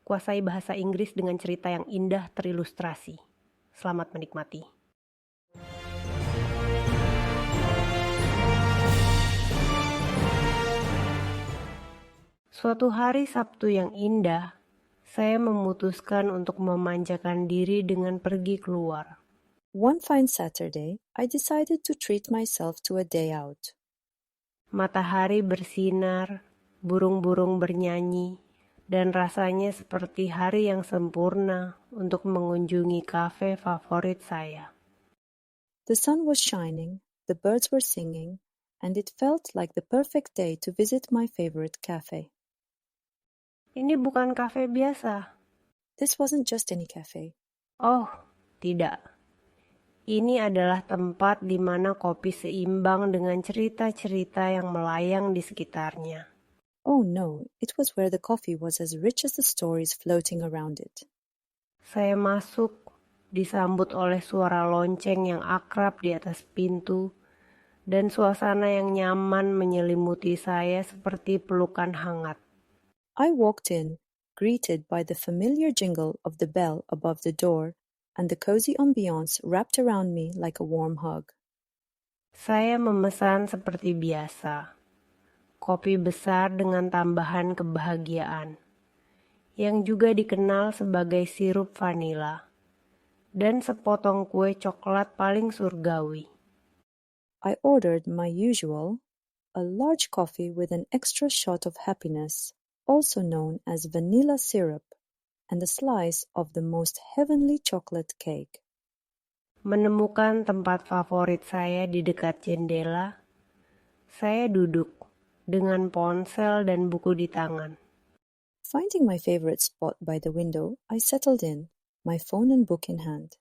Kuasai bahasa Inggris dengan cerita yang indah terilustrasi. Selamat menikmati. Suatu hari Sabtu yang indah, saya memutuskan untuk memanjakan diri dengan pergi keluar. One fine Saturday, I decided to treat myself to a day out. Matahari bersinar, burung-burung bernyanyi, dan rasanya seperti hari yang sempurna untuk mengunjungi kafe favorit saya. The sun was shining, the birds were singing, and it felt like the perfect day to visit my favorite cafe. Ini bukan kafe biasa. This wasn't just any cafe. Oh, tidak. Ini adalah tempat di mana kopi seimbang dengan cerita-cerita yang melayang di sekitarnya. Oh no, it was where the coffee was as rich as the stories floating around it. Saya masuk, disambut oleh suara lonceng yang akrab di atas pintu, dan suasana yang nyaman menyelimuti saya seperti pelukan hangat. I walked in, greeted by the familiar jingle of the bell above the door, and the cozy ambiance wrapped around me like a warm hug. Saya memesan seperti biasa, kopi besar dengan tambahan kebahagiaan, yang juga dikenal sebagai sirup vanila, dan sepotong kue coklat paling surgawi. I ordered my usual, a large coffee with an extra shot of happiness, also known as vanilla syrup, and a slice of the most heavenly chocolate cake. Menemukan tempat favorit saya di dekat jendela, saya duduk dengan ponsel dan buku di tangan. Finding my favorite spot by the window, I settled in, my phone and book in hand.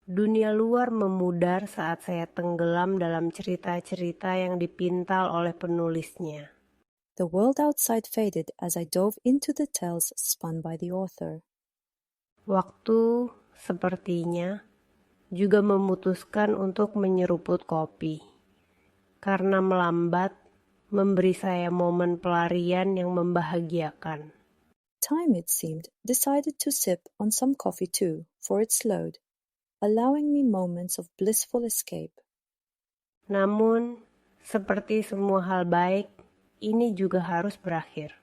Dunia luar memudar saat saya tenggelam dalam cerita-cerita yang dipintal oleh penulisnya. The world outside faded as I dove into the tales spun by the author. Waktu, sepertinya, juga memutuskan untuk menyeruput kopi. Karena melambat, memberi saya momen pelarian yang membahagiakan. Time, it seemed, decided to sip on some coffee too, for it slowed, allowing me moments of blissful escape. Namun, seperti semua hal baik, ini juga harus berakhir.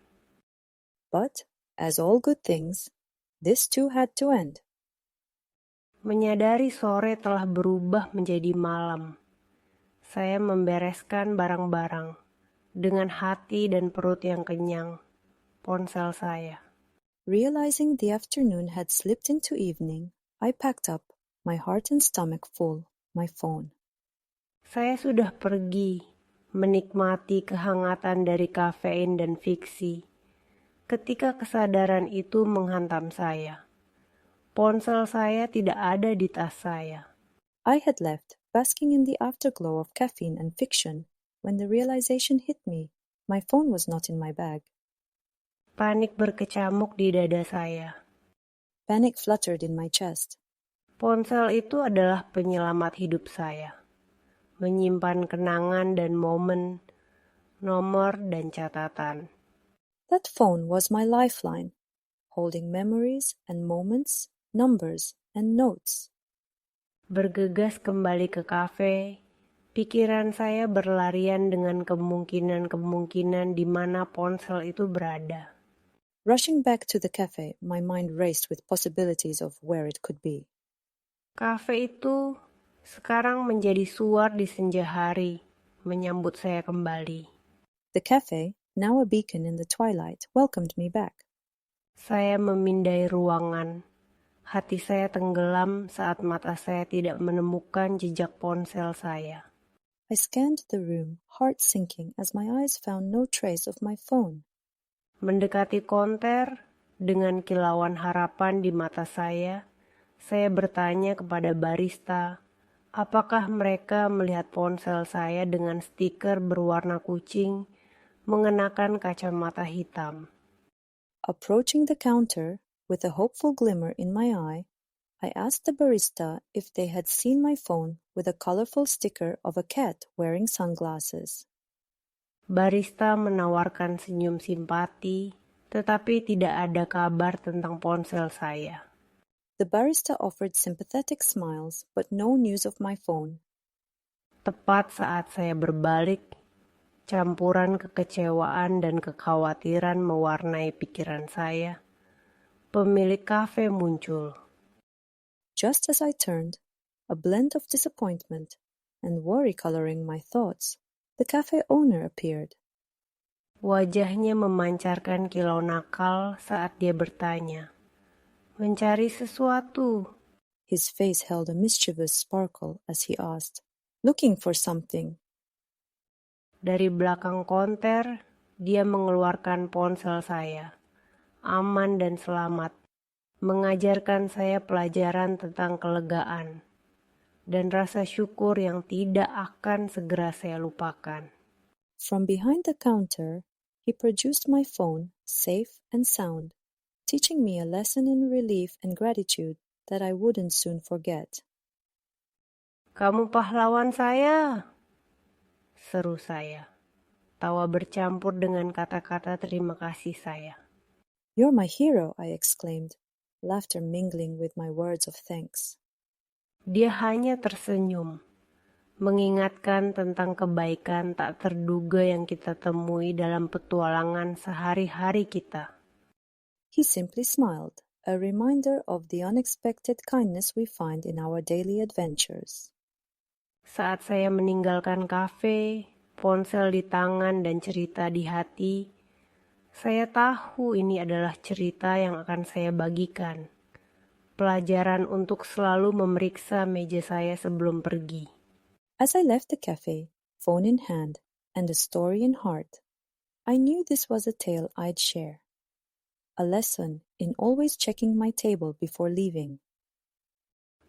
But, as all good things, this too had to end. Menyadari sore telah berubah menjadi malam, saya membereskan barang-barang dengan hati dan perut yang kenyang, ponsel saya. Realizing the afternoon had slipped into evening, I packed up, my heart and stomach full, my phone. Saya sudah pergi, menikmati kehangatan dari kafein dan fiksi. Ketika kesadaran itu menghantam saya, ponsel saya tidak ada di tas saya. I had left, basking in the afterglow of caffeine and fiction, when the realization hit me, my phone was not in my bag. Panik berkecamuk di dada saya. Panic fluttered in my chest. Ponsel itu adalah penyelamat hidup saya. Menyimpan kenangan dan momen, nomor dan catatan. That phone was my lifeline, holding memories and moments, numbers and notes. Bergegas kembali ke kafe, pikiran saya berlarian dengan kemungkinan-kemungkinan di mana ponsel itu berada. Rushing back to the cafe, my mind raced with possibilities of where it could be. Kafe itu sekarang menjadi suar di senja hari, menyambut saya kembali. The cafe, now a beacon in the twilight, welcomed me back. Saya memindai ruangan. Hati saya tenggelam saat mata saya tidak menemukan jejak ponsel saya. I scanned the room, heart sinking as my eyes found no trace of my phone. Mendekati konter, dengan kilauan harapan di mata saya bertanya kepada barista, apakah mereka melihat ponsel saya dengan stiker berwarna kucing, mengenakan kacamata hitam. Approaching the counter, with a hopeful glimmer in my eye, I asked the barista if they had seen my phone with a colorful sticker of a cat wearing sunglasses. Barista menawarkan senyum simpati, tetapi tidak ada kabar tentang ponsel saya. The barista offered sympathetic smiles, but no news of my phone. Tepat saat saya berbalik, campuran kekecewaan dan kekhawatiran mewarnai pikiran saya. Pemilik kafe muncul. Just as I turned, a blend of disappointment and worry coloring my thoughts, the cafe owner appeared. Wajahnya memancarkan kilau nakal saat dia bertanya, "Mencari sesuatu?" His face held a mischievous sparkle as he asked, "Looking for something?" Dari belakang konter, dia mengeluarkan ponsel saya, aman dan selamat, mengajarkan saya pelajaran tentang kelegaan dan rasa syukur yang tidak akan segera saya lupakan. From behind the counter, he produced my phone, safe and sound, teaching me a lesson in relief and gratitude that I wouldn't soon forget. "Kamu pahlawan saya," seru saya. Tawa bercampur dengan kata-kata terima kasih saya. "You're my hero," I exclaimed, laughter mingling with my words of thanks. Dia hanya tersenyum, mengingatkan tentang kebaikan tak terduga yang kita temui dalam petualangan sehari-hari kita. He simply smiled, a reminder of the unexpected kindness we find in our daily adventures. Saat saya meninggalkan kafe, ponsel di tangan dan cerita di hati, saya tahu ini adalah cerita yang akan saya bagikan. Pelajaran untuk selalu memeriksa meja saya sebelum pergi. As I left the cafe, phone in hand and a story in heart, I knew this was a tale I'd share. A lesson in always checking my table before leaving.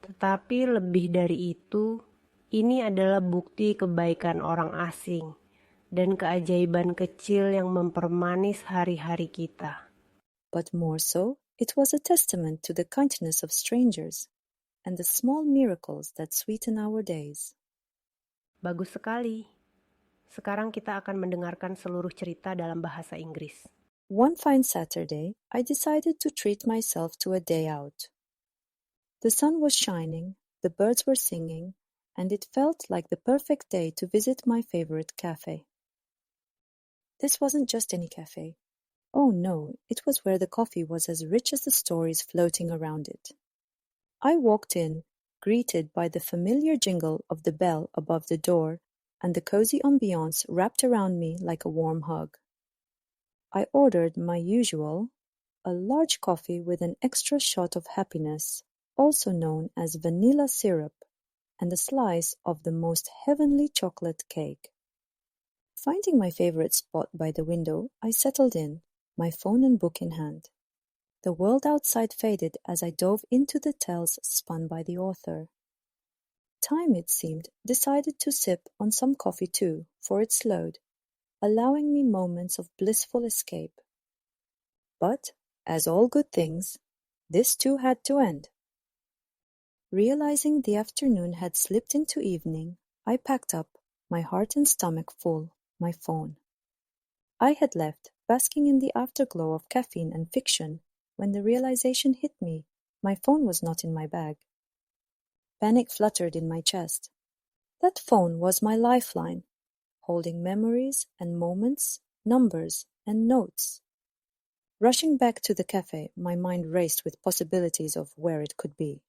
Tetapi lebih dari itu, ini adalah bukti kebaikan orang asing dan keajaiban kecil yang mempermanis hari-hari kita. But more so, it was a testament to the kindness of strangers and the small miracles that sweeten our days. Bagus sekali. Sekarang kita akan mendengarkan seluruh cerita dalam bahasa Inggris. One fine Saturday, I decided to treat myself to a day out. The sun was shining, the birds were singing, and it felt like the perfect day to visit my favorite cafe. This wasn't just any cafe. Oh no, it was where the coffee was as rich as the stories floating around it. I walked in, greeted by the familiar jingle of the bell above the door and the cozy ambiance wrapped around me like a warm hug. I ordered my usual, a large coffee with an extra shot of happiness, also known as vanilla syrup, and a slice of the most heavenly chocolate cake. Finding my favorite spot by the window, I settled in, my phone and book in hand. The world outside faded as I dove into the tales spun by the author. Time, it seemed, decided to sip on some coffee too, for it slowed, allowing me moments of blissful escape. But, as all good things, this too had to end. Realizing the afternoon had slipped into evening, I packed up, my heart and stomach full, my phone. I had left, basking in the afterglow of caffeine and fiction, when the realization hit me, my phone was not in my bag. Panic fluttered in my chest. That phone was my lifeline, holding memories and moments, numbers and notes. Rushing back to the cafe, my mind raced with possibilities of where it could be.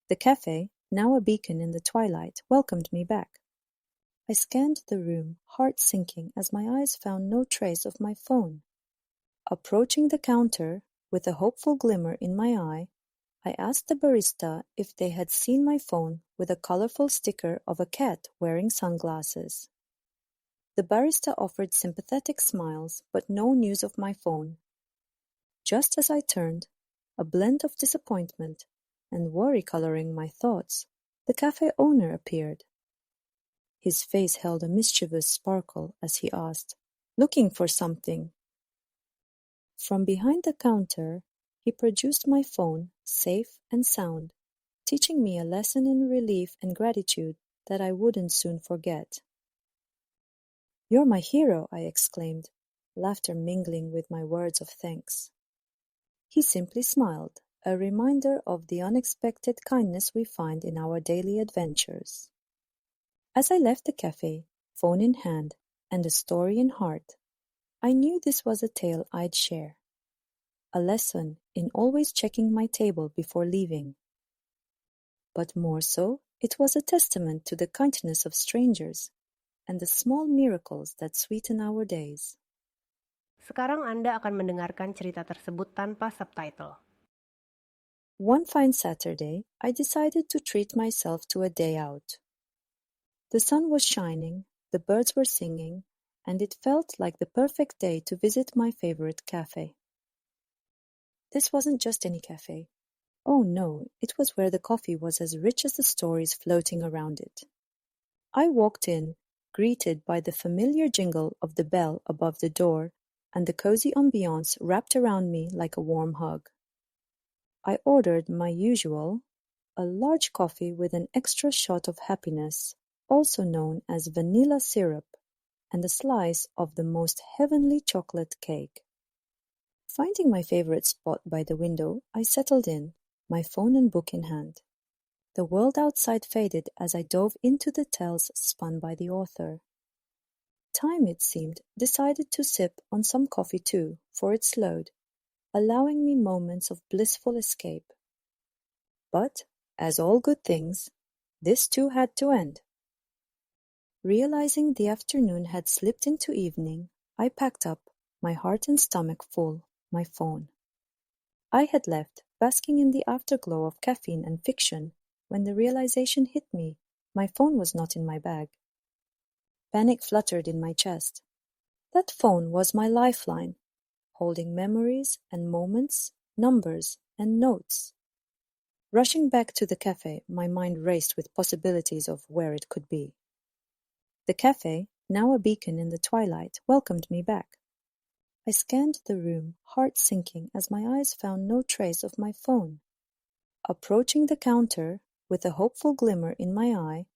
The cafe, now a beacon in the twilight, welcomed me back. I scanned the room, heart sinking as my eyes found no trace of my phone. Approaching the counter, with a hopeful glimmer in my eye, I asked the barista if they had seen my phone with a colorful sticker of a cat wearing sunglasses. The barista offered sympathetic smiles, but no news of my phone. Just as I turned, a blend of disappointment and worry coloring my thoughts, the cafe owner appeared. His face held a mischievous sparkle as he asked, "Looking for something?" From behind the counter, he produced my phone, safe and sound, teaching me a lesson in relief and gratitude that I wouldn't soon forget. "You're my hero," I exclaimed, laughter mingling with my words of thanks. He simply smiled, a reminder of the unexpected kindness we find in our daily adventures. As I left the cafe, phone in hand, and a story in heart, I knew this was a tale I'd share. A lesson in always checking my table before leaving. But more so, it was a testament to the kindness of strangers and the small miracles that sweeten our days. Sekarang Anda akan mendengarkan cerita tersebut tanpa subtitle. One fine Saturday, I decided to treat myself to a day out. The sun was shining, the birds were singing, and it felt like the perfect day to visit my favorite cafe. This wasn't just any cafe. Oh no, it was where the coffee was as rich as the stories floating around it. I walked in, greeted by the familiar jingle of the bell above the door and the cozy ambiance wrapped around me like a warm hug. I ordered my usual, a large coffee with an extra shot of happiness, also known as vanilla syrup, and a slice of the most heavenly chocolate cake. Finding my favorite spot by the window, I settled in, my phone and book in hand. The world outside faded as I dove into the tales spun by the author. Time, it seemed, decided to sip on some coffee too, for it slowed, allowing me moments of blissful escape. But, as all good things, this too had to end. Realizing the afternoon had slipped into evening, I packed up, my heart and stomach full, my phone. I had left, basking in the afterglow of caffeine and fiction, when the realization hit me, my phone was not in my bag. Panic fluttered in my chest. That phone was my lifeline, holding memories and moments, numbers and notes. Rushing back to the cafe, my mind raced with possibilities of where it could be. The cafe, now a beacon in the twilight, welcomed me back. I scanned the room, heart sinking as my eyes found no trace of my phone. Approaching the counter, with a hopeful glimmer in my eye,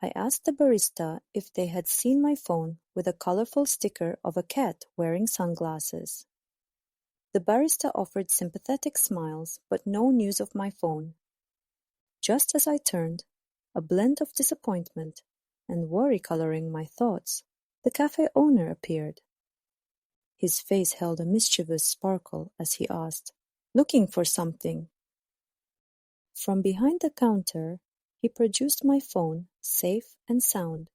I asked the barista if they had seen my phone with a colorful sticker of a cat wearing sunglasses. The barista offered sympathetic smiles, but no news of my phone. Just as I turned, a blend of disappointment and worry coloring my thoughts, the cafe owner appeared. His face held a mischievous sparkle as he asked, "Looking for something?" From behind the counter, he produced my phone, safe and sound,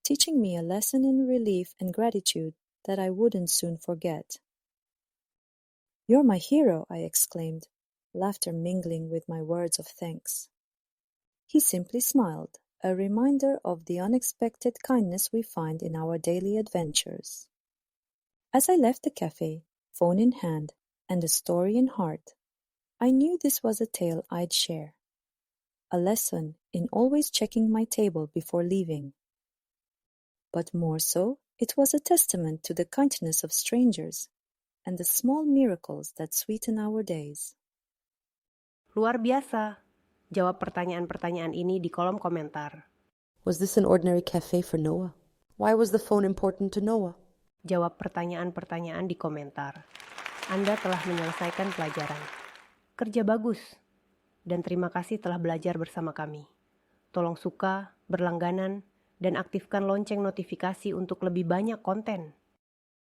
teaching me a lesson in relief and gratitude that I wouldn't soon forget. "You're my hero," I exclaimed, laughter mingling with my words of thanks. He simply smiled, a reminder of the unexpected kindness we find in our daily adventures. As I left the cafe, phone in hand, and a story in heart, I knew this was a tale I'd share. A lesson in always checking my table before leaving. But more so, it was a testament to the kindness of strangers and the small miracles that sweeten our days. Luar biasa. Jawab pertanyaan-pertanyaan ini di kolom komentar. Was this an ordinary cafe for Noah? Why was the phone important to Noah? Jawab pertanyaan-pertanyaan di komentar. Anda telah menyelesaikan pelajaran. Kerja bagus. Dan terima kasih telah belajar bersama kami. Tolong suka, berlangganan, dan aktifkan lonceng notifikasi untuk lebih banyak konten.